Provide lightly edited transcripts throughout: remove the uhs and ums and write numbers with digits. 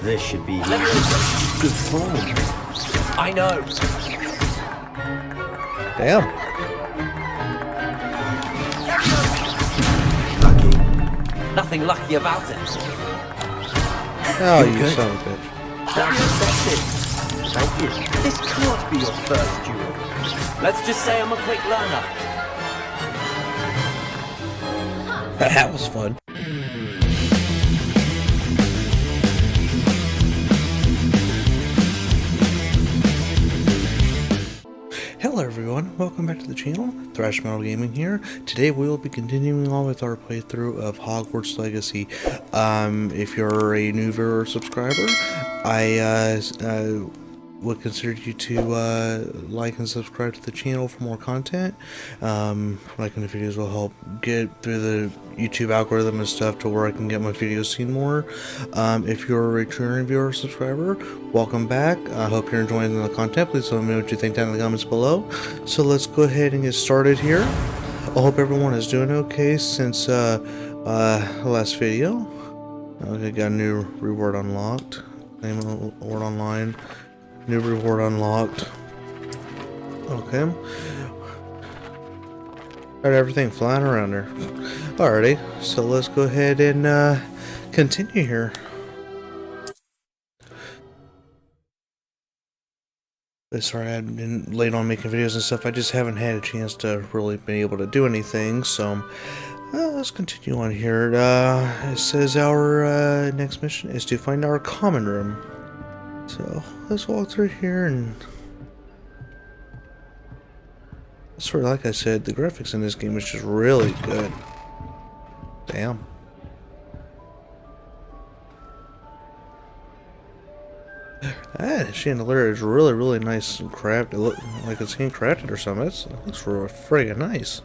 This should be good form. I know. Damn. Lucky. Nothing lucky about it. Oh, you good. son of a bitch. Now you accept Thank you. This can't be your first duel. Let's just say I'm a quick learner. That was fun. Hello everyone, welcome back to the channel. Thrash Metal Gaming here. Today we will be continuing on with our playthrough of Hogwarts Legacy. If you're a new viewer or subscriber, I would consider you to like and subscribe to the channel for more content. Liking the videos will help get through the YouTube algorithm and stuff to where I can get my videos seen more. If you're a returning viewer or subscriber, welcome back. I hope you're enjoying the content. Please let me know what you think down in the comments below. So let's go ahead and get started here. I hope everyone is doing okay since the last video. Okay, got a new reward unlocked. Name of the word online. New reward unlocked. Okay. Got everything flying around there. Alrighty, so let's go ahead and continue here. Sorry, I've been late on making videos and stuff. I just haven't had a chance to really be able to do anything, so let's continue on here. It says our next mission is to find our common room. So let's walk through here and sort of like I said, the graphics in this game is just really good. Damn. That chandelier is really nice and crafted. It looks like it's handcrafted or something. It looks real friggin' nice.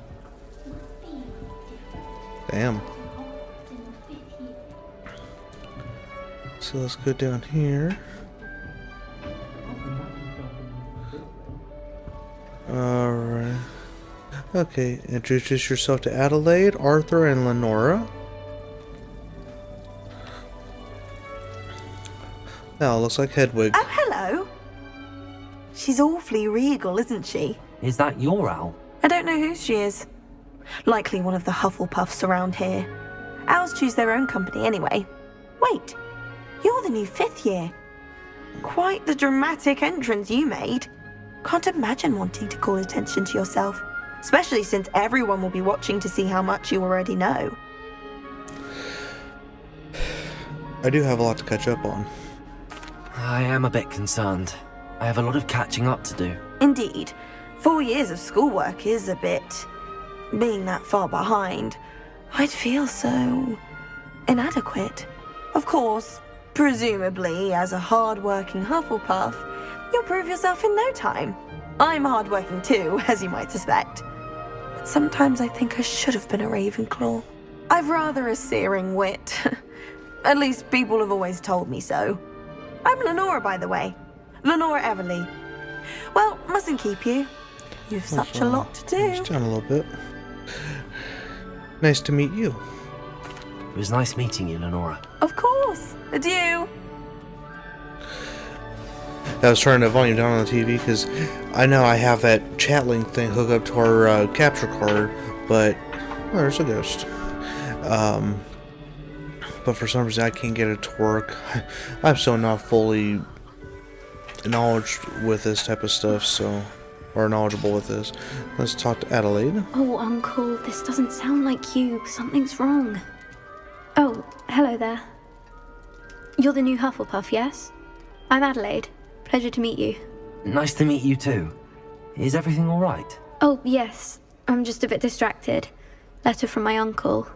Damn. So let's go down here. Alright. Okay, introduce yourself to Adelaide, Arthur, and Lenora. Now, looks like Hedwig. Oh, hello. She's awfully regal, isn't she? Is that your owl? I don't know who she is. Likely one of the Hufflepuffs around here. Owls choose their own company anyway. Wait, you're the new 5th year. Quite the dramatic entrance you made. Can't imagine wanting to call attention to yourself, especially since everyone will be watching to see how much you already know. I do have a lot to catch up on. I am a bit concerned. I have a lot of catching up to do. Indeed, 4 years of schoolwork is a bit... being that far behind, I'd feel so... inadequate. Of course, presumably, as a hard-working Hufflepuff, you'll prove yourself in no time. I'm hardworking too, as you might suspect. But sometimes I think I should have been a Ravenclaw. I've rather a searing wit. At least people have always told me so. I'm Lenora, by the way. Lenora Everly. Well, mustn't keep you. You've such a lot to do. Just down a little bit. Nice to meet you. It was nice meeting you, Lenora. Of course. Adieu. I was turning the volume down on the TV because I know I have that chat link thing hooked up to our capture card, but there's a ghost. But for some reason I can't get it to work. I'm still not fully knowledgeable with this type of stuff, so knowledgeable with this. Let's talk to Adelaide. Oh, Uncle, this doesn't sound like you. Something's wrong. Oh, hello there. You're the new Hufflepuff, yes? I'm Adelaide. Pleasure to meet you. Nice to meet you too. Is everything all right? Oh, yes. I'm just a bit distracted. Letter from my uncle.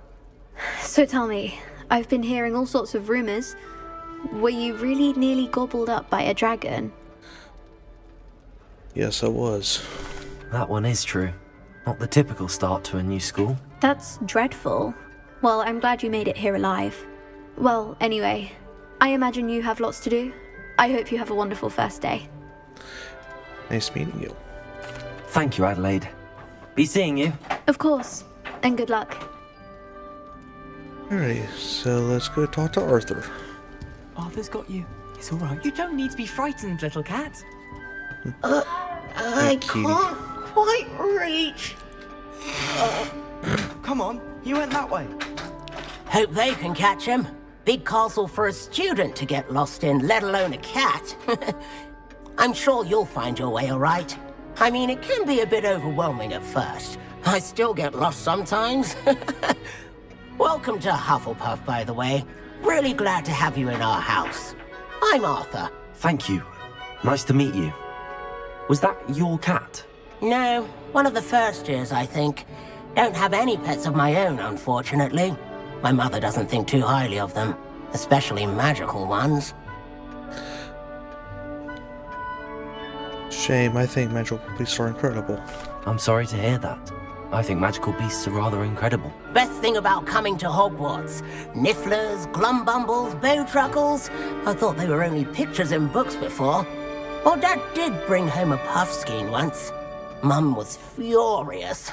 So tell me, I've been hearing all sorts of rumors. Were you really nearly gobbled up by a dragon? Yes, I was. That one is true. Not the typical start to a new school. That's dreadful. Well, I'm glad you made it here alive. Well, anyway, I imagine you have lots to do. I hope you have a wonderful first day. Nice meeting you. Thank you, Adelaide. Be seeing you. Of course, and good luck. Alright, so let's go talk to Arthur. Arthur's got you. It's all right. You don't need to be frightened, little cat. I can't quite reach. Come on, you went that way. Hope they can catch him. Big castle for a student to get lost in, let alone a cat. I'm sure you'll find your way all right. I mean, it can be a bit overwhelming at first. I still get lost sometimes. Welcome to Hufflepuff, by the way. Really glad to have you in our house. I'm Arthur. Thank you. Nice to meet you. Was that your cat? No, one of the first years, I think. Don't have any pets of my own, unfortunately. My mother doesn't think too highly of them, especially magical ones. Shame, I think magical beasts are incredible. I'm sorry to hear that. I think magical beasts are rather incredible. Best thing about coming to Hogwarts. Nifflers, glumbumbles, bowtruckles. I thought they were only pictures in books before. Well, Dad did bring home a puffskein once. Mum was furious.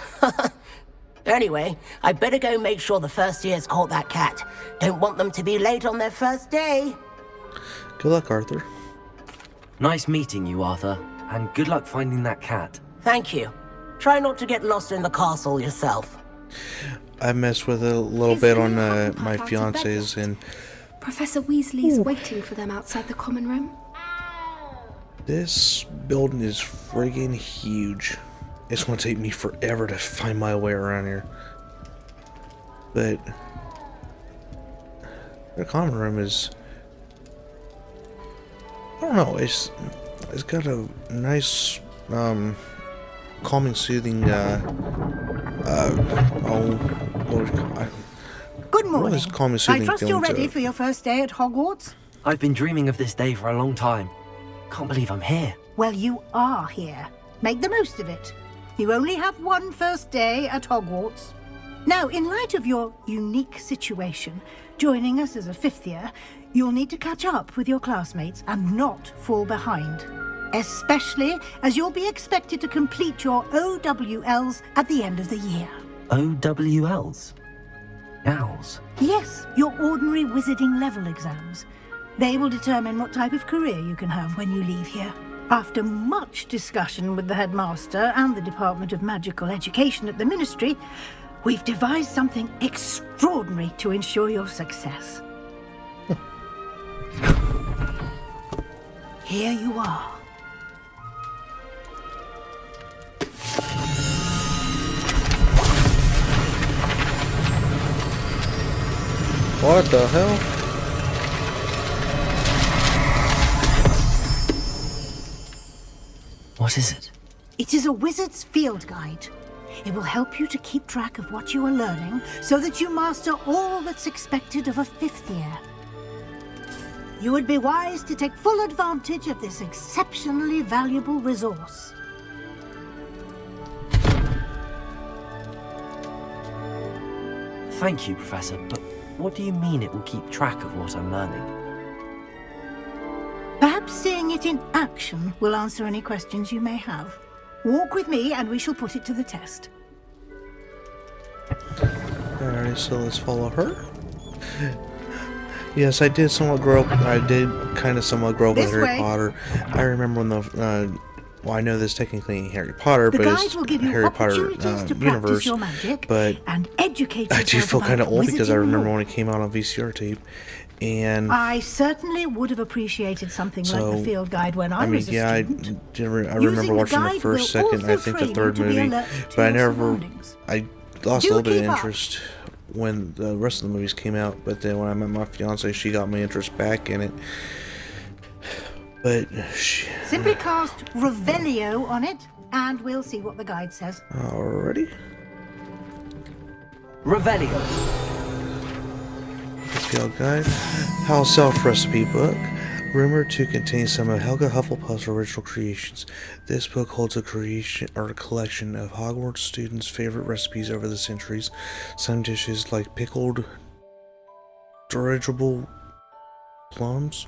Anyway, I better go make sure the first years caught that cat. Don't want them to be late on their first day. Good luck, Arthur. Nice meeting you, Arthur. And good luck finding that cat. Thank you. Try not to get lost in the castle yourself. I messed with it a little bit on my fiance's, and Professor Weasley's waiting for them outside the common room. this building is friggin' huge. It's gonna take me forever to find my way around here. But the common room is, I don't know, it's got a nice calming, soothing Good morning. calming, I soothing trust feeling you're to ready it. for your first day at Hogwarts? I've been dreaming of this day for a long time. Can't believe I'm here. Well, you are here. Make the most of it. You only have one first day at Hogwarts. Now, in light of your unique situation, joining us as a fifth year, you'll need to catch up with your classmates and not fall behind. Especially as you'll be expected to complete your OWLs at the end of the year. OWLs? Owls? Yes, your ordinary wizarding level exams. They will determine what type of career you can have when you leave here. After much discussion with the headmaster and the Department of Magical Education at the Ministry, we've devised something extraordinary to ensure your success. Here you are. What the hell? What is it? It is a wizard's field guide. It will help you to keep track of what you are learning so that you master all that's expected of a fifth year. You would be wise to take full advantage of this exceptionally valuable resource. Thank you, Professor, but what do you mean it will keep track of what I'm learning? Perhaps seeing it in action will answer any questions you may have. Walk with me and we shall put it to the test. Alright, so let's follow her. Yes, I did somewhat grow up. I did kind of somewhat grow up with This Harry way. Potter. I remember when the well, I know this technically ain't Harry Potter, The but guide it's will give you Harry Potter opportunities to practice universe. your magic But and educate I do yourself feel kind of about old because I wizarding remember lore. when it came out on VCR tape, and I certainly would have appreciated something like So, the field guide when I I mean, was a yeah, I student. remember Using the watching the guide first, will second, I also think train the you third to be movie, alert to but I your never, surroundings. I lost Do a little bit of keep up. interest when the rest of the movies came out. But then when I met my fiance, she got my interest back in it. But Simply cast Revelio on it, and we'll see what the guide says. already. Revelio. Field guide. House Elf recipe book. Rumored to contain some of Helga Hufflepuff's original creations. This book holds a collection of Hogwarts students' favorite recipes over the centuries. Some dishes like pickled dirigible plums.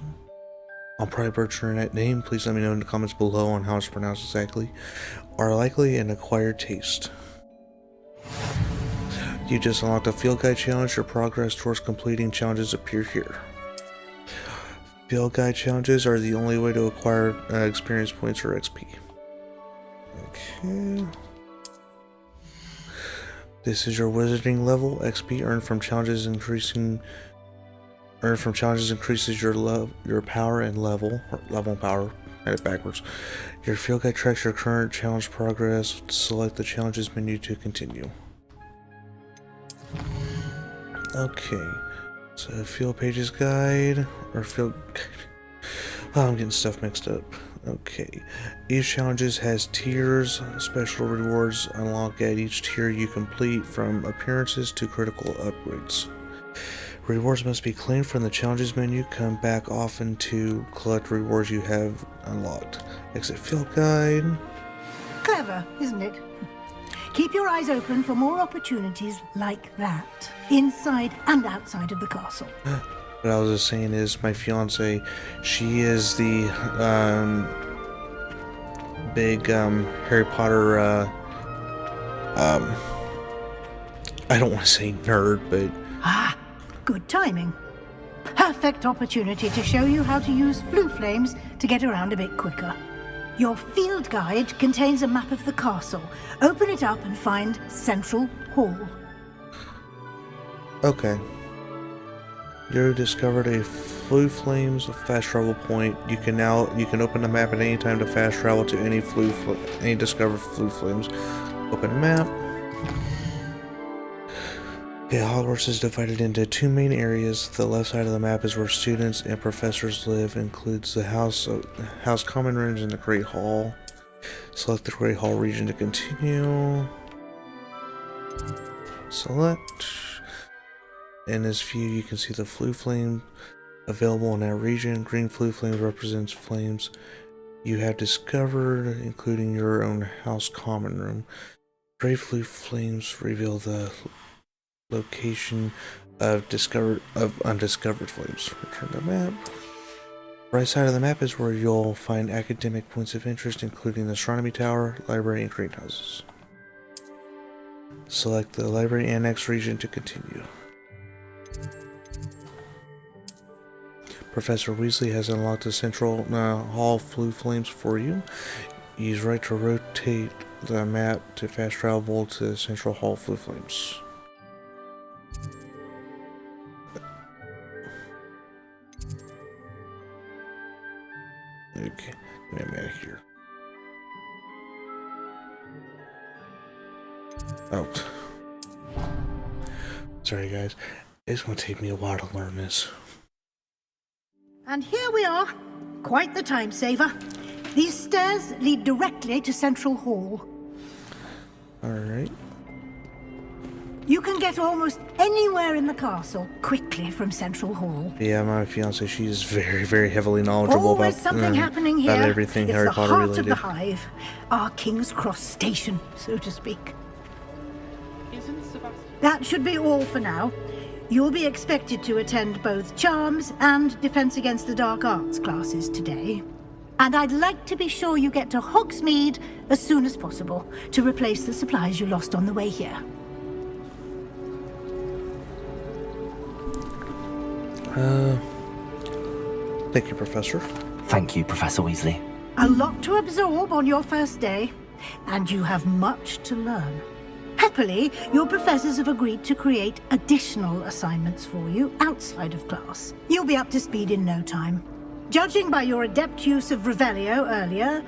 I'll probably butcher that name. Please let me know in the comments below on how it's pronounced exactly. Are likely an acquired taste. You just unlocked a field guide challenge. Your progress towards completing challenges appear here. Field guide challenges are the only way to acquire experience points or XP. Okay. This is your wizarding level. XP earned from challenges increases your power and level and power. Had it backwards. Your field guide tracks your current challenge progress. Select the challenges menu to continue. Okay. So field pages guide or field guide. Oh, I'm getting stuff mixed up. Okay. Each challenges has tiers. Special rewards unlock at each tier you complete, from appearances to critical upgrades. Rewards must be claimed from the challenges menu. Come back often to collect rewards you have unlocked. Exit field guide. Clever, isn't it? Keep your eyes open for more opportunities like that, inside and outside of the castle. What I was just saying is, my fiance, she is the big Harry Potter I don't want to say nerd, but Good timing. Perfect opportunity to show you how to use flue flames to get around a bit quicker. Your field guide contains a map of the castle. Open it up and find Central Hall. okay. You discovered a flue flames fast travel point. You can open the map at any time to fast travel to any discovered flue flames. Open map. Okay, Hogwarts is divided into two main areas. The left side of the map is where students and professors live, includes the house common rooms and the Great Hall. Select the Great Hall region to continue. Select. In this view, you can see the flue flame available in that region. Green flue flame represents flames you have discovered, including your own house common room. Gray flue flames reveal the location of undiscovered flames. Return to map. Right side of the map is where you'll find academic points of interest, including the astronomy tower, library, and greenhouses. Select the library annex region to continue. Professor Weasley has unlocked the Central Hall flue flames for you. Use right to rotate the map to fast travel to Central Hall flue flames. Okay, give me a minute here. Oh. Sorry guys, it's gonna take me a while to learn this. And here we are. Quite the time saver. These stairs lead directly to Central Hall. Alright. You can get almost anywhere in the castle quickly from Central Hall. Yeah, my fiance, she is very, very heavily knowledgeable Always about something happening here. about everything it's Harry the Potter heart related. of the hive, our King's Cross station, so to speak. That should be all for now. You'll be expected to attend both Charms and Defense Against the Dark Arts classes today. And I'd like to be sure you get to Hogsmeade as soon as possible to replace the supplies you lost on the way here. Thank you, Professor. Thank you, Professor Weasley. A lot to absorb on your first day, and you have much to learn. Happily, your professors have agreed to create additional assignments for you outside of class. You'll be up to speed in no time. Judging by your adept use of Revelio earlier,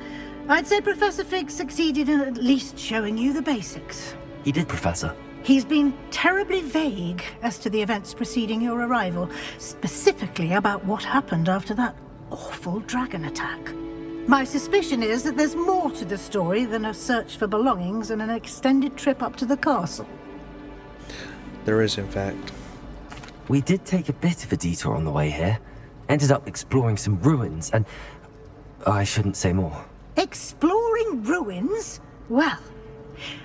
I'd say Professor Fig succeeded in at least showing you the basics. He did, Professor. He's been terribly vague as to the events preceding your arrival, specifically about what happened after that awful dragon attack. My suspicion is that there's more to the story than a search for belongings and an extended trip up to the castle. There is, in fact. We did take a bit of a detour on the way here. Ended up exploring some ruins and... I shouldn't say more. Exploring ruins? Well,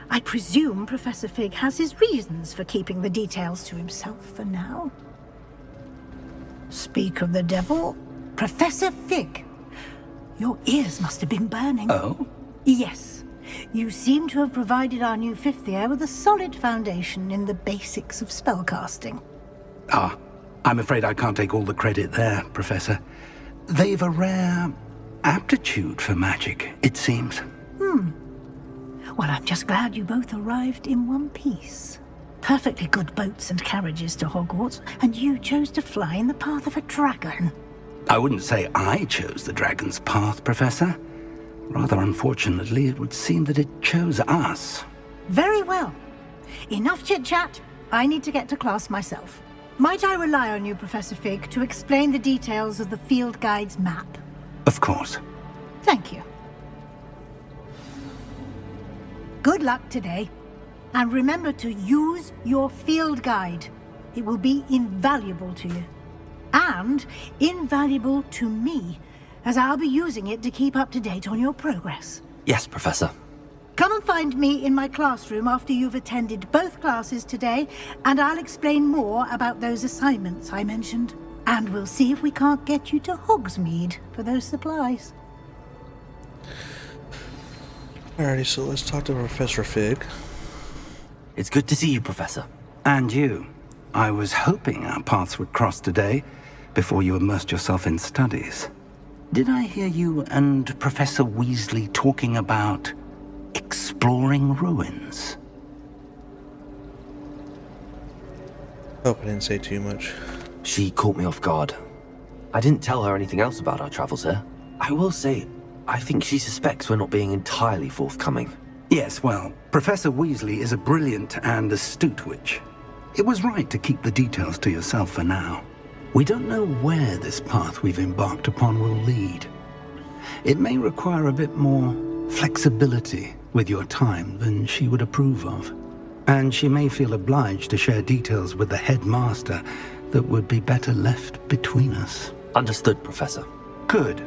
I presume Professor Fig has his reasons for keeping the details to himself for now. Speak of the devil, Professor Fig. Your ears must have been burning. Oh? Yes. You seem to have provided our new fifth year with a solid foundation in the basics of spellcasting. I'm afraid I can't take all the credit there, Professor. They've a rare aptitude for magic, it seems. Well, I'm just glad you both arrived in one piece. Perfectly good boats and carriages to Hogwarts, and you chose to fly in the path of a dragon. I wouldn't say I chose the dragon's path, Professor. Rather unfortunately, it would seem that it chose us. Very well. Enough chit-chat. I need to get to class myself. Might I rely on you, Professor Fig, to explain the details of the field guide's map? Of course. Thank you. Good luck today. And remember to use your field guide. It will be invaluable to you. And invaluable to me, as I'll be using it to keep up to date on your progress. Yes, Professor. Come and find me in my classroom after you've attended both classes today, and I'll explain more about those assignments I mentioned. And we'll see if we can't get you to Hogsmeade for those supplies. Alrighty, so let's talk to Professor Fig. It's good to see you, Professor. And you. I was hoping our paths would cross today, before you immersed yourself in studies. Did I hear you and Professor Weasley talking about exploring ruins? Hope I didn't say too much. She caught me off guard. I didn't tell her anything else about our travels here. I will say, I think she suspects we're not being entirely forthcoming. Yes, well, Professor Weasley is a brilliant and astute witch. It was right to keep the details to yourself for now. We don't know where this path we've embarked upon will lead. It may require a bit more flexibility with your time than she would approve of. And she may feel obliged to share details with the headmaster that would be better left between us. Understood, Professor. Good.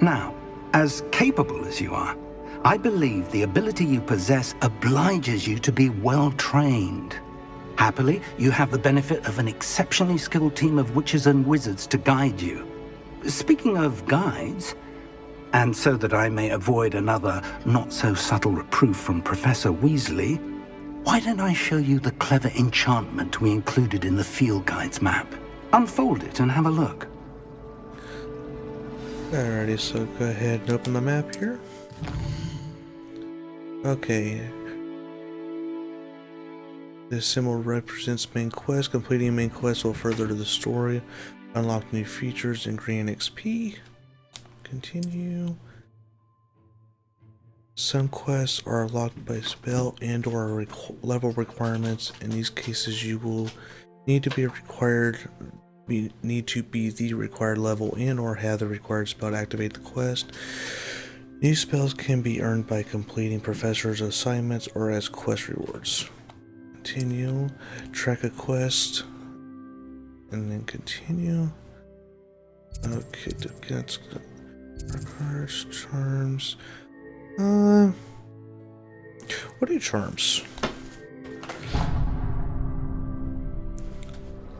Now, as capable as you are, I believe the ability you possess obliges you to be well trained. Happily, you have the benefit of an exceptionally skilled team of witches and wizards to guide you. Speaking of guides, and so that I may avoid another not-so-subtle reproof from Professor Weasley, why don't I show you the clever enchantment we included in the field guide's map? Unfold it and have a look. Alrighty, so go ahead and open the map here. Okay. This symbol represents main quest. Completing main quest will further to the story, unlock new features, and gain XP. Continue. Some quests are locked by spell and or level requirements. In these cases, you will need to be the required level and or have the required spell to activate the quest. These spells can be earned by completing professor's assignments or as quest rewards. Continue, track a quest, and then continue. Okay, that's requires charms. What are charms?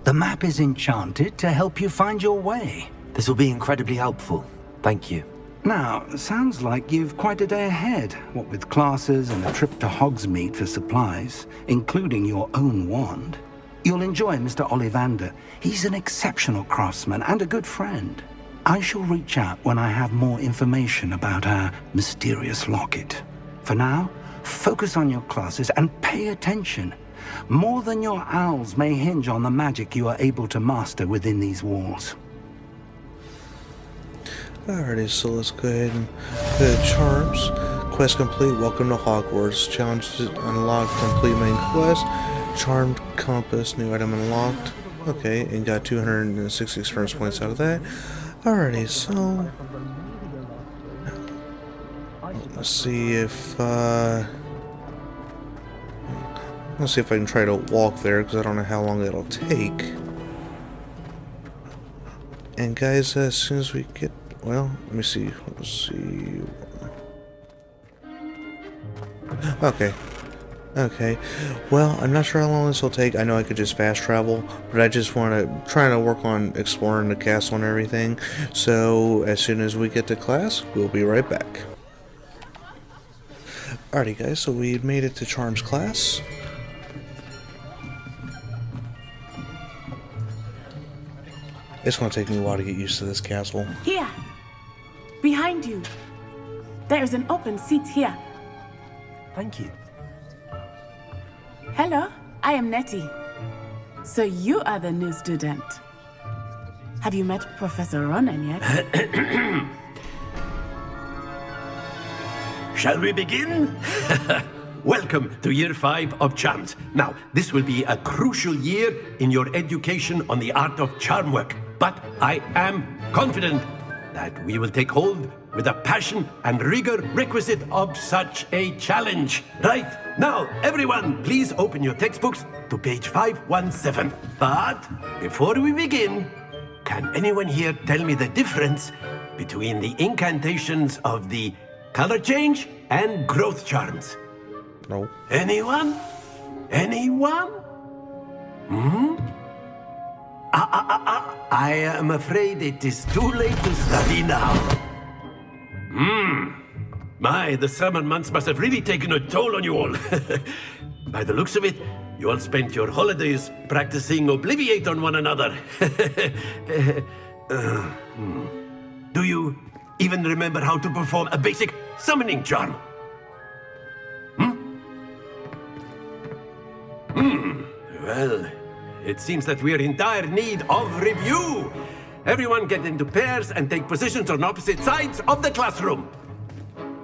The map is enchanted to help you find your way. This will be incredibly helpful. Thank you. Now, sounds like you've quite a day ahead, what with classes and a trip to Hogsmeade for supplies, including your own wand. You'll enjoy Mr. Ollivander. He's an exceptional craftsman and a good friend. I shall reach out when I have more information about our mysterious locket. For now, focus on your classes and pay attention. More than your owls may hinge on the magic you are able to master within these walls. Alrighty, so let's go ahead and go to charms. Quest complete, welcome to Hogwarts. Challenge unlocked, complete main quest. Charmed compass, new item unlocked. Okay, and got 260 experience points out of that. Alrighty, so let's see if I can try to walk there because I don't know how long it'll take. And guys, as soon as we get, well, let me see. Let's see. Okay. Well, I'm not sure how long this will take. I know I could just fast travel, but I just want to try to work on exploring the castle and everything. So as soon as we get to class, we'll be right back. Alrighty, guys. So we made it to Charms class. It's gonna take me a while to get used to this castle. Here. Behind you. There is an open seat here. Thank you. Hello, I am Nettie. So you are the new student. Have you met Professor Ronan yet? Shall we begin? Welcome to Year 5 of Charms. Now, this will be a crucial year in your education on the art of charm work. But I am confident that we will take hold with the passion and rigor requisite of such a challenge. Right, now, everyone, please open your textbooks to page 517. But before we begin, can anyone here tell me the difference between the incantations of the color change and growth charms? No. Anyone? Anyone? I am afraid it is too late to study now. My, the summer months must have really taken a toll on you all. By the looks of it, you all spent your holidays practicing Obliviate on one another. Do you even remember how to perform a basic summoning charm? Well, it seems that we are in dire need of review. Everyone get into pairs and take positions on opposite sides of the classroom.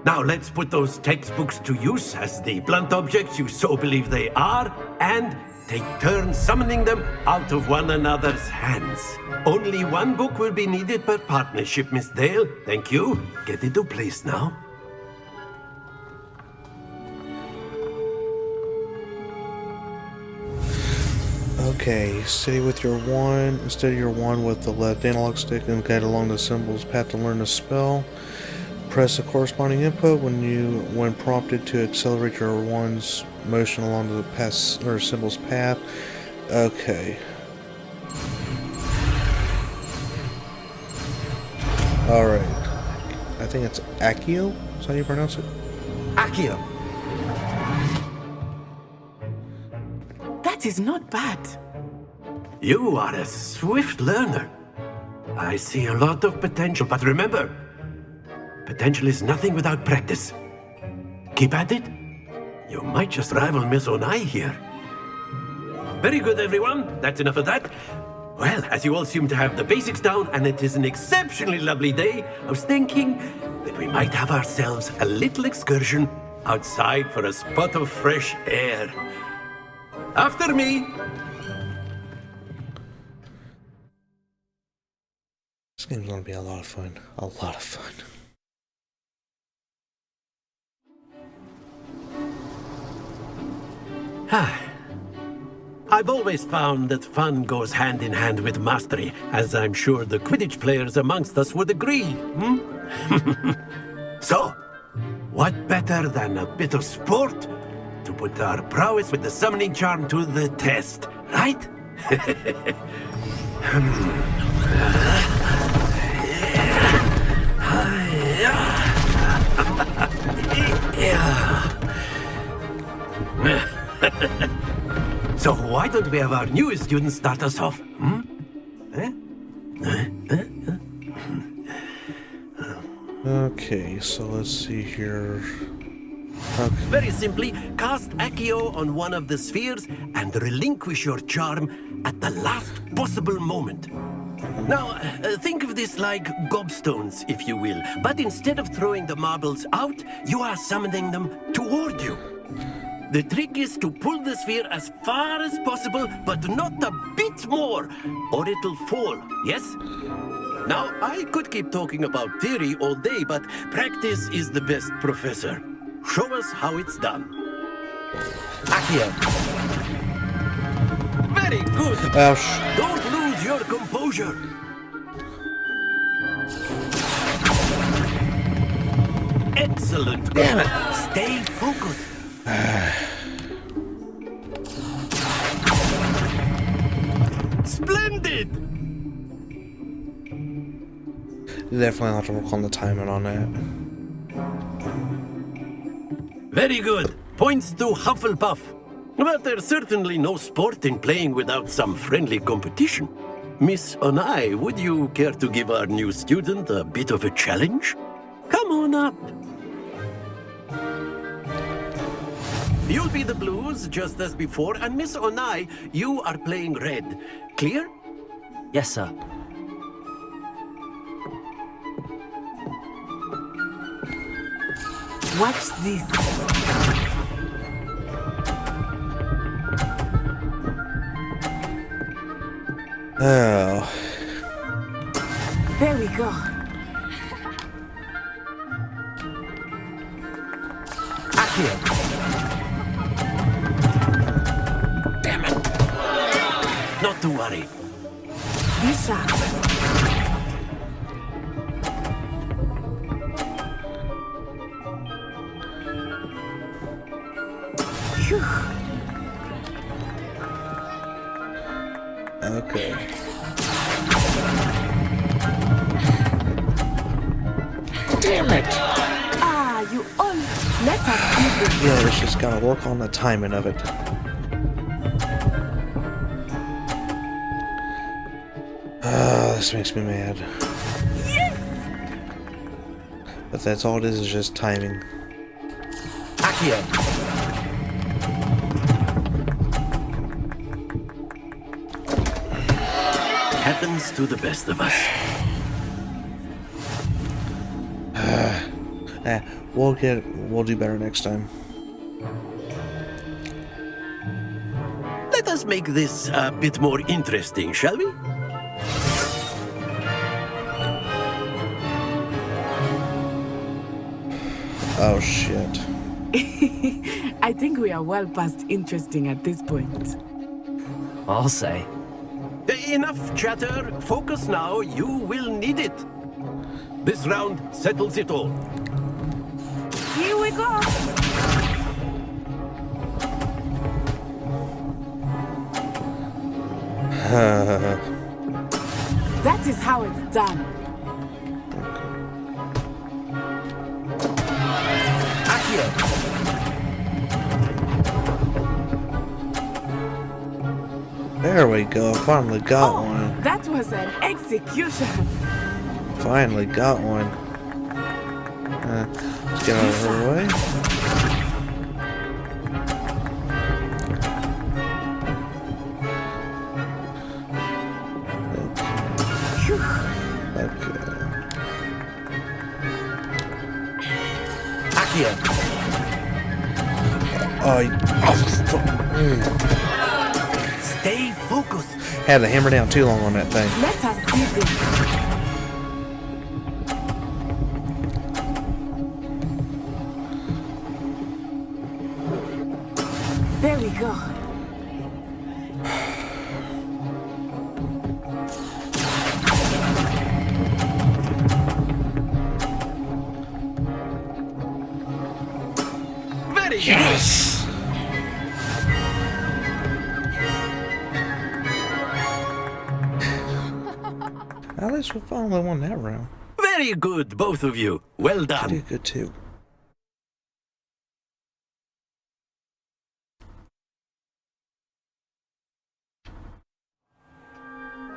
Now let's put those textbooks to use as the blunt objects you so believe they are, and take turns summoning them out of one another's hands. Only one book will be needed per partnership, Miss Dale. Thank you. Get into place now. Okay, steady with your wand. Steady your wand with the left analog stick and guide along the symbol's path to learn the spell. Press the corresponding input when prompted to accelerate your wand's motion along the path or symbol's path. Okay. Alright. I think it's Accio? Is that how you pronounce it? Accio. That is not bad. You are a swift learner. I see a lot of potential, but remember, potential is nothing without practice. Keep at it. You might just rival Miss Onai here. Very good, everyone. That's enough of that. Well, as you all seem to have the basics down, and it is an exceptionally lovely day, I was thinking that we might have ourselves a little excursion outside for a spot of fresh air. After me. This game's gonna be a lot of fun. A lot of fun. I've always found that fun goes hand in hand with mastery, as I'm sure the Quidditch players amongst us would agree. So, what better than a bit of sport to put our prowess with the summoning charm to the test, right? So why don't we have our newest student start us off? Okay, so let's see here. Okay. Very simply, cast Accio on one of the spheres and relinquish your charm at the last possible moment. Now, think of this like gobstones, if you will. But instead of throwing the marbles out, you are summoning them toward you. The trick is to pull the sphere as far as possible, but not a bit more, or it'll fall, yes? Now, I could keep talking about theory all day, but practice is the best professor. Show us how it's done. Accio. Very good. Ouch. Don't lose your composure. Excellent. Damn it. Stay focused. Splendid. Definitely have to work on the timing on that. Very good. Points to Hufflepuff. But there's certainly no sport in playing without some friendly competition. Miss Onai, would you care to give our new student a bit of a challenge? Come on up. You'll be the blues, just as before, and Miss Onai, you are playing red. Clear? Yes, sir. Watch this. Oh. There we go. Accio. Damn it. Not to worry. Be sharp. Phew. Okay. Damn it. Ah, you all let us do this. Yeah, it's just gotta work on the timing of it. This makes me mad. Yes! But that's all it is just timing. Accio. Happens to the best of us. We'll do better next time. Let us make this a bit more interesting, shall we? Oh shit. I think we are well past interesting at this point. I'll say. Enough chatter. Focus now. You will need it. This round settles it all. Here we go. That is how it's done. Accio. There we go. Finally got one. That was an execution. Finally got one. Let's get out of her way. Okay. Accio. Stay focused. Had to hammer down too long on that thing. Let us see this. There we go. Very Yes! At least we finally won that round. good. Very good, both of you. Well You done. did good too.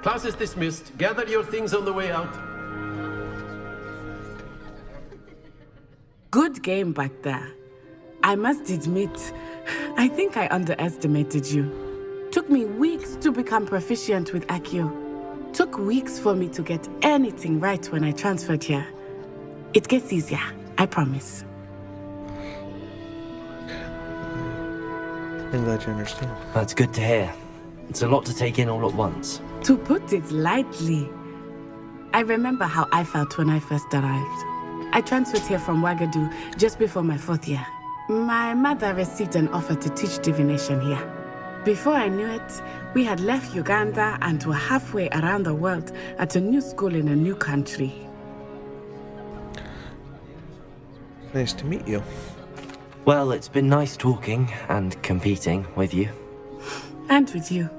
Class is dismissed. Gather your things on the way out. Good game back there. I must admit, I think I underestimated you. Took me weeks to become proficient with Accio. Took weeks for me to get anything right when I transferred here. It gets easier, I promise. I'm glad you understand. That's good to hear. It's a lot to take in all at once. To put it lightly, I remember how I felt when I first arrived. I transferred here from Wagadu just before my 4th year. My mother received an offer to teach divination here. Before I knew it, we had left Uganda and were halfway around the world at a new school in a new country. Nice to meet you. Well, it's been nice talking and competing with you. And with you.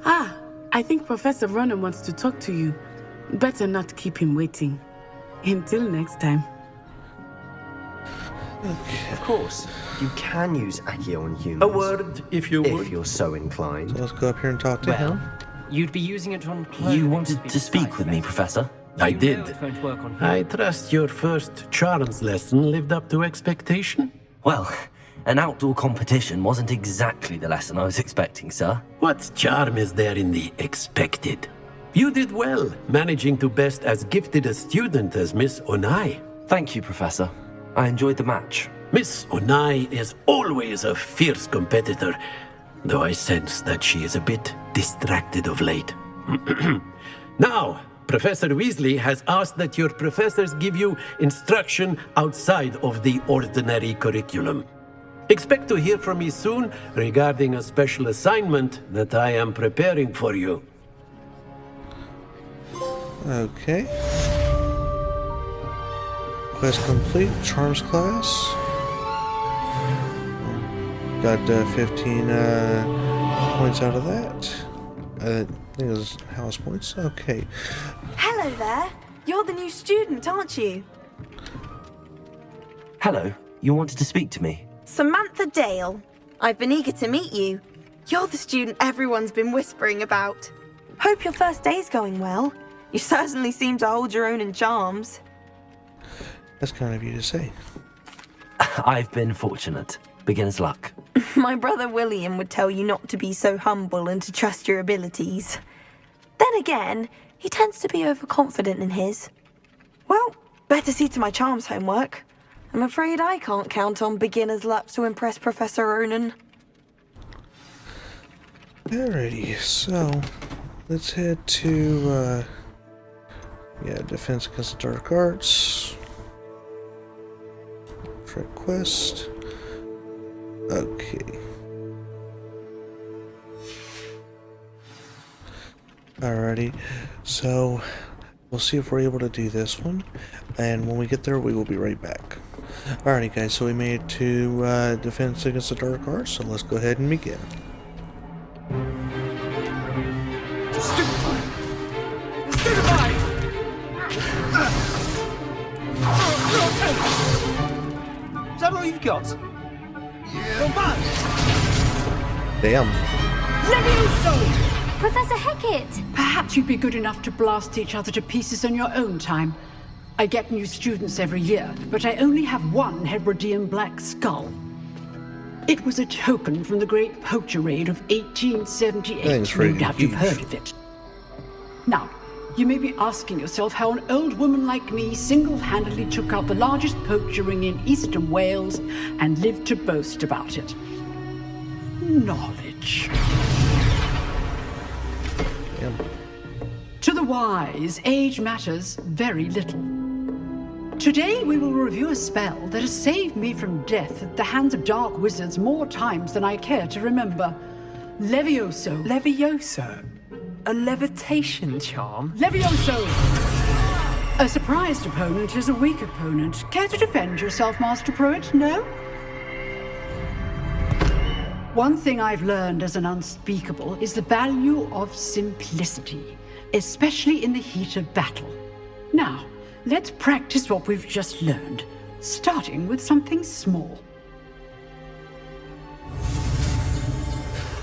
Ah, I think Professor Ronan wants to talk to you. Better not keep him waiting. Until next time. Of course, you can use Accio on humans. A word, if you would. If you're so inclined. So let's go up here and talk to him. You'd be using it on clothes. You wanted to speak with me, Professor? I You did. know it's going to work on I trust your first charms lesson lived up to expectation? Well, an outdoor competition wasn't exactly the lesson I was expecting, sir. What charm is there in the expected? You did well, managing to best as gifted a student as Miss Onai. Thank you, Professor. I enjoyed the match. Miss Onai is always a fierce competitor, though I sense that she is a bit distracted of late. Now, Professor Weasley has asked that your professors give you instruction outside of the ordinary curriculum. Expect to hear from me soon regarding a special assignment that I am preparing for you. Okay. Quest complete. Charms class. Got 15 points out of that. I think it was house points. Okay. Hello there. You're the new student, aren't you? Hello. You wanted to speak to me? Samantha Dale. I've been eager to meet you. You're the student everyone's been whispering about. Hope your first day's going well. You certainly seem to hold your own in charms. That's kind of you to say. I've been fortunate. Beginner's luck. My brother William would tell you not to be so humble and to trust your abilities. Then again, he tends to be overconfident in his. Well, better see to my charms homework. I'm afraid I can't count on beginner's luck to impress Professor Ronan. Alrighty, so let's head to Defense Against the Dark Arts. Trek Quest. Okay. Alrighty, so we'll see if we're able to do this one, and when we get there we will be right back. Alrighty guys, so we made it to Defense Against the Dark Arts, so let's go ahead and begin. Is that all you've got? Damn. Professor Hecat! Perhaps you'd be good enough to blast each other to pieces on your own time. I get new students every year, but I only have one Hebridean black skull. It was a token from the Great Poacher Raid of 1878. No doubt you've heard of it. Now, you may be asking yourself how an old woman like me single-handedly took out the largest poacher ring in eastern Wales and lived to boast about it. Knowledge. To the wise, age matters very little. Today we will review a spell that has saved me from death at the hands of dark wizards more times than I care to remember. Levioso. Levioso? A levitation charm? Levioso! A surprised opponent is a weak opponent. Care to defend yourself, Master Pruitt? No? One thing I've learned as an unspeakable is the value of simplicity, especially in the heat of battle. Now, let's practice what we've just learned, starting with something small.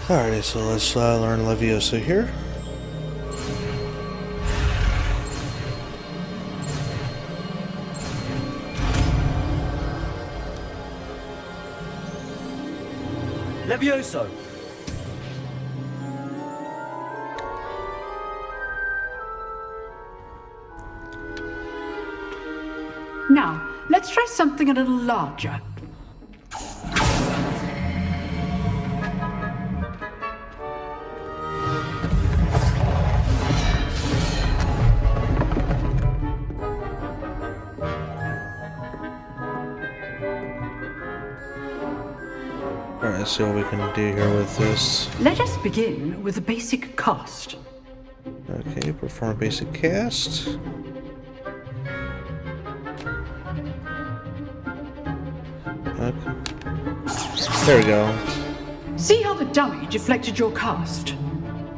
Alrighty, so let's learn Leviosa here. Levioso! Now, let's try something a little larger. Alright, let's see what we can do here with this. Let us begin with a basic cast. Okay, perform a basic cast. Okay. There we go. See how the dummy deflected your cast?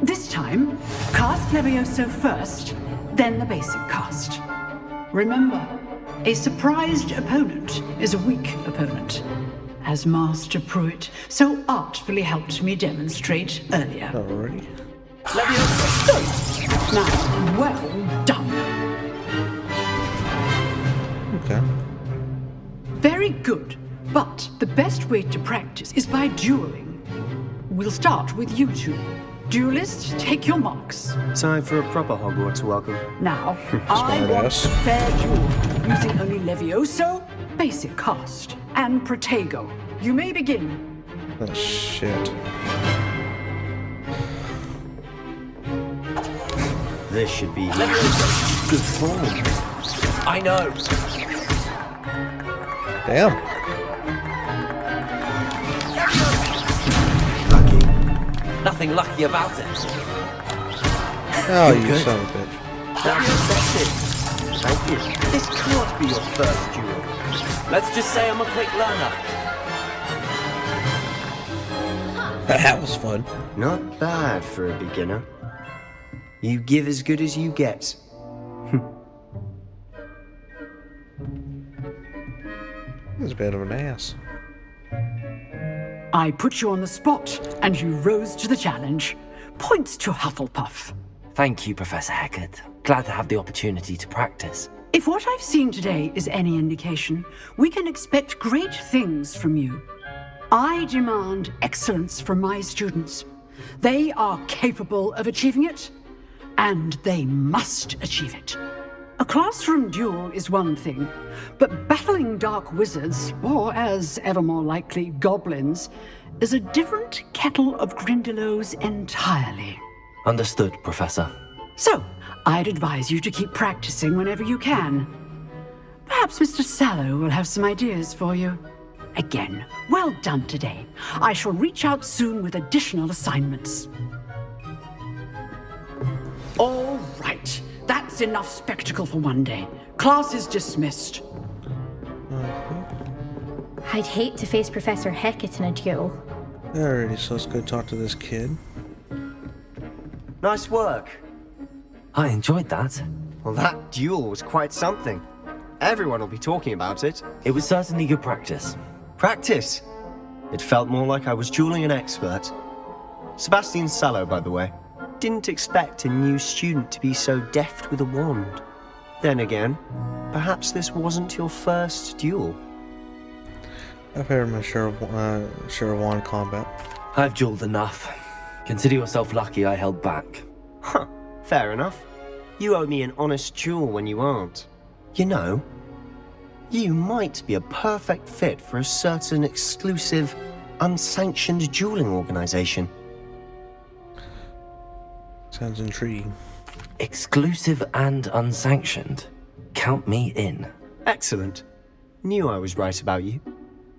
This time, cast Levioso first, then the basic cast. Remember, a surprised opponent is a weak opponent, as Master Pruitt so artfully helped me demonstrate earlier. Alrighty. Leviosa! Now, well done. Okay. Very good. But the best way to practice is by dueling. We'll start with you two. Duelists, take your marks. Time for a proper Hogwarts welcome. Now, I want a Smartass. fair duel, using only Levioso, basic cast, and Protego. You may begin. Oh, shit. This should be good form. I know. Damn. Lucky. Nothing lucky about it. Oh, you good. son of a bitch. Thank you. This can't be your first duel. Let's just say I'm a quick learner. That was fun. Not bad for a beginner. You give as good as you get. He's a bit of an ass. I put you on the spot, and you rose to the challenge. Points to Hufflepuff. Thank you, Professor Hecat. Glad to have the opportunity to practice. If what I've seen today is any indication, we can expect great things from you. I demand excellence from my students. They are capable of achieving it, and they must achieve it. A classroom duel is one thing, but battling dark wizards, or as ever more likely, goblins, is a different kettle of Grindylows entirely. Understood, Professor. So, I'd advise you to keep practicing whenever you can. Perhaps Mr. Sallow will have some ideas for you. Again, well done today. I shall reach out soon with additional assignments. All right. That's enough spectacle for one day. Class is dismissed. I'd hate to face Professor Hecat in a duel. Alrighty, so let's go talk to this kid. Nice work. I enjoyed that. Well, that duel was quite something. Everyone will be talking about it. It was certainly good practice. Practice? It felt more like I was dueling an expert. Sebastian Sallow, by the way. Didn't expect a new student to be so deft with a wand. Then again, perhaps this wasn't your first duel. I've had my share of wand combat. I've dueled enough. Consider yourself lucky I held back. Huh, fair enough. You owe me an honest duel when you aren't. You know, you might be a perfect fit for a certain exclusive, unsanctioned dueling organization. Sounds intriguing. Exclusive and unsanctioned. Count me in. Excellent. Knew I was right about you.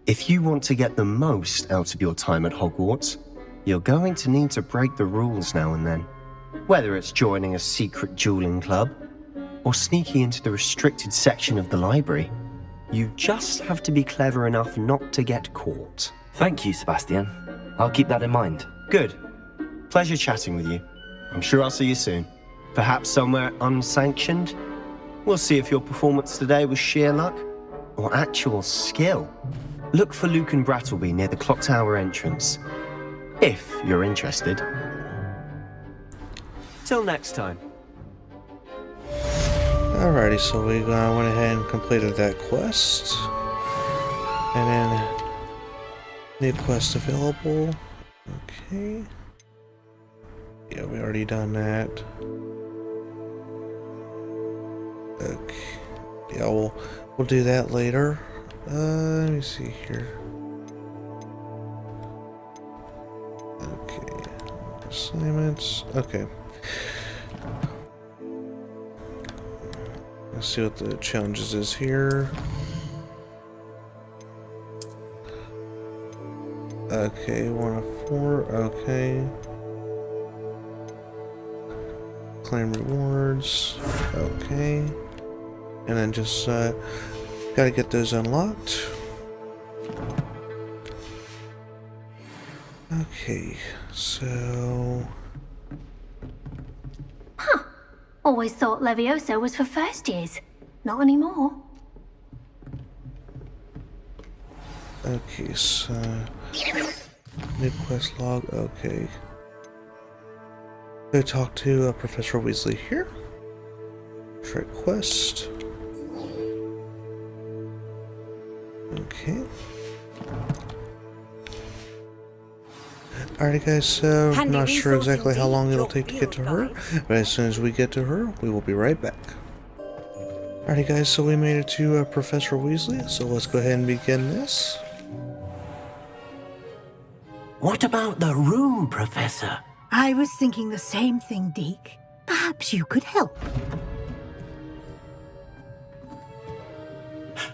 If you want to get the most out of your time at Hogwarts, you're going to need to break the rules now and then. Whether it's joining a secret dueling club, or sneaking into the restricted section of the library, you just have to be clever enough not to get caught. Thank you, Sebastian. I'll keep that in mind. Good. Pleasure chatting with you. I'm sure I'll see you soon. Perhaps somewhere unsanctioned? We'll see if your performance today was sheer luck or actual skill. Look for Luke and Brattleby near the clock tower entrance, if you're interested. Till next time. Alrighty, so we went ahead and completed that quest. And then, new quest available. Okay. Yeah, we already done that. Okay. Yeah, we'll do that later. Let me see here. Okay. Assignments. Okay. Let's see what the challenges is here. Okay, 1 of 4. Okay. Claim rewards. Okay. And then just gotta get those unlocked. Okay, so Always thought Levioso was for first years. Not anymore. okay, so new quest log. Okay. Go talk to Professor Weasley here. Try quest. Okay. Alrighty guys, so I'm not sure exactly how long it'll take to get to her, but as soon as we get to her, we will be right back. Alrighty guys, so we made it to Professor Weasley, so let's go ahead and begin this. What about the room, Professor? I was thinking the same thing, Deke. Perhaps you could help.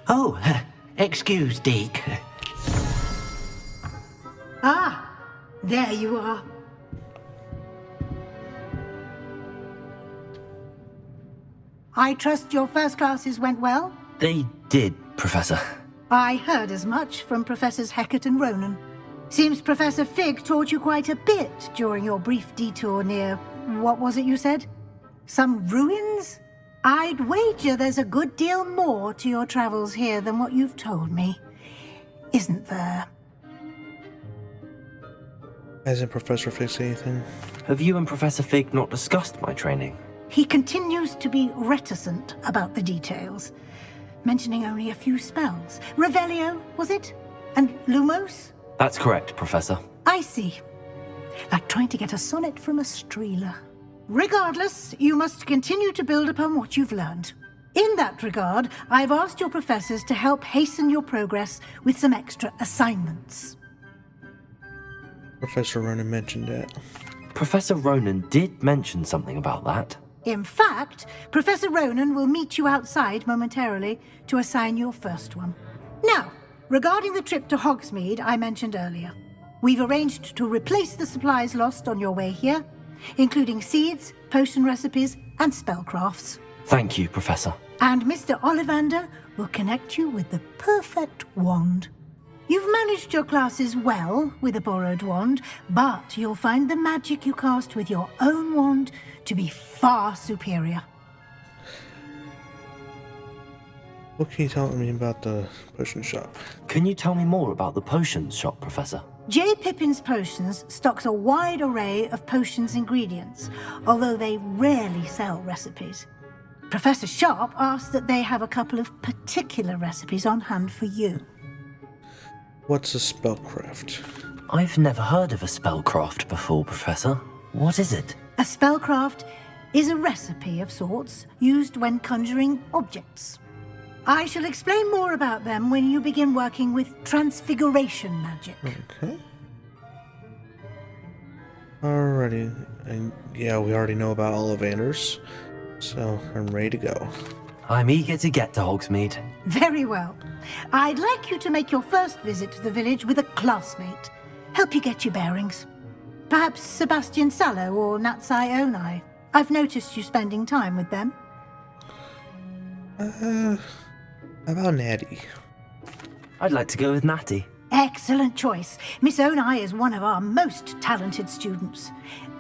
Oh, excuse, Deke. Ah, there you are. I trust your first classes went well? They did, Professor. I heard as much from Professors Hecat and Ronan. Seems Professor Fig taught you quite a bit during your brief detour near... what was it you said? Some ruins? I'd wager there's a good deal more to your travels here than what you've told me. Isn't there? Hasn't Professor Fig said anything? Have you and Professor Fig not discussed my training? He continues to be reticent about the details, mentioning only a few spells. Revelio, was it? And Lumos? That's correct, Professor. I see. Like trying to get a sonnet from a streeler. Regardless, you must continue to build upon what you've learned. In that regard, I've asked your professors to help hasten your progress with some extra assignments. Professor Ronan mentioned that. Professor Ronan did mention something about that. In fact, Professor Ronan will meet you outside momentarily to assign your first one. Now, regarding the trip to Hogsmeade I mentioned earlier, we've arranged to replace the supplies lost on your way here, including seeds, potion recipes, and spellcrafts. Thank you, Professor. And Mr. Ollivander will connect you with the perfect wand. You've managed your classes well with a borrowed wand, but you'll find the magic you cast with your own wand to be far superior. What can you tell me about the potion shop? Can you tell me more about the potions shop, Professor? J. Pippin's Potions stocks a wide array of potions ingredients, although they rarely sell recipes. Professor Sharp asked that they have a couple of particular recipes on hand for you. What's a spellcraft? I've never heard of a spellcraft before, Professor. What is it? A spellcraft is a recipe of sorts used when conjuring objects. I shall explain more about them when you begin working with transfiguration magic. Okay. Alrighty. And yeah, we already know about Ollivanders, so I'm ready to go. I'm eager to get to Hogsmeade. Very well. I'd like you to make your first visit to the village with a classmate. Help you get your bearings. Perhaps Sebastian Sallow or Natsai Onai. I've noticed you spending time with them. How about Natty? I'd like to go with Natty. Excellent choice. Miss Onai is one of our most talented students.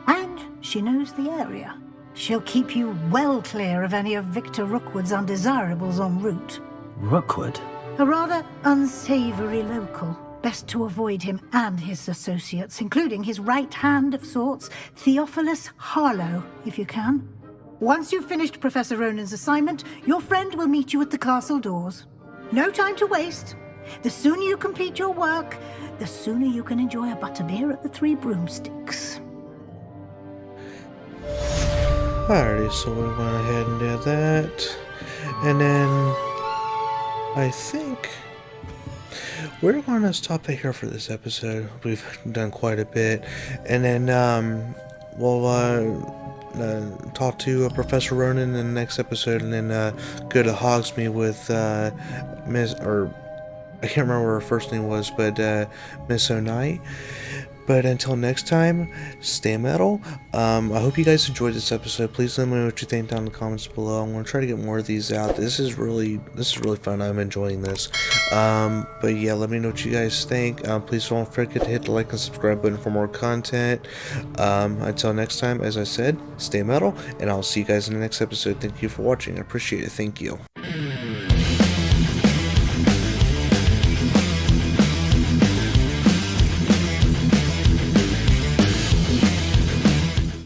And she knows the area. She'll keep you well clear of any of Victor Rookwood's undesirables en route. Rookwood? A rather unsavory local. Best to avoid him and his associates, including his right hand of sorts, Theophilus Harlow, if you can. Once you've finished Professor Ronan's assignment, your friend will meet you at the castle doors. No time to waste. The sooner you complete your work, the sooner you can enjoy a butterbeer at the Three Broomsticks. Alrighty, so we went ahead and did that. And then I think we're going to stop it here for this episode. We've done quite a bit. And then we'll talk to Professor Ronan in the next episode, and then go to Hogsmeade with I can't remember what her first name was, but Miss Onai. But until next time, stay metal. I hope you guys enjoyed this episode. Please let me know what you think down in the comments below. I'm going to try to get more of these out. This is really fun. I'm enjoying this. But yeah, let me know what you guys think. Please don't forget to hit the like and subscribe button for more content. Until next time, as I said, stay metal, and I'll see you guys in the next episode. Thank you for watching. I appreciate it. Thank you.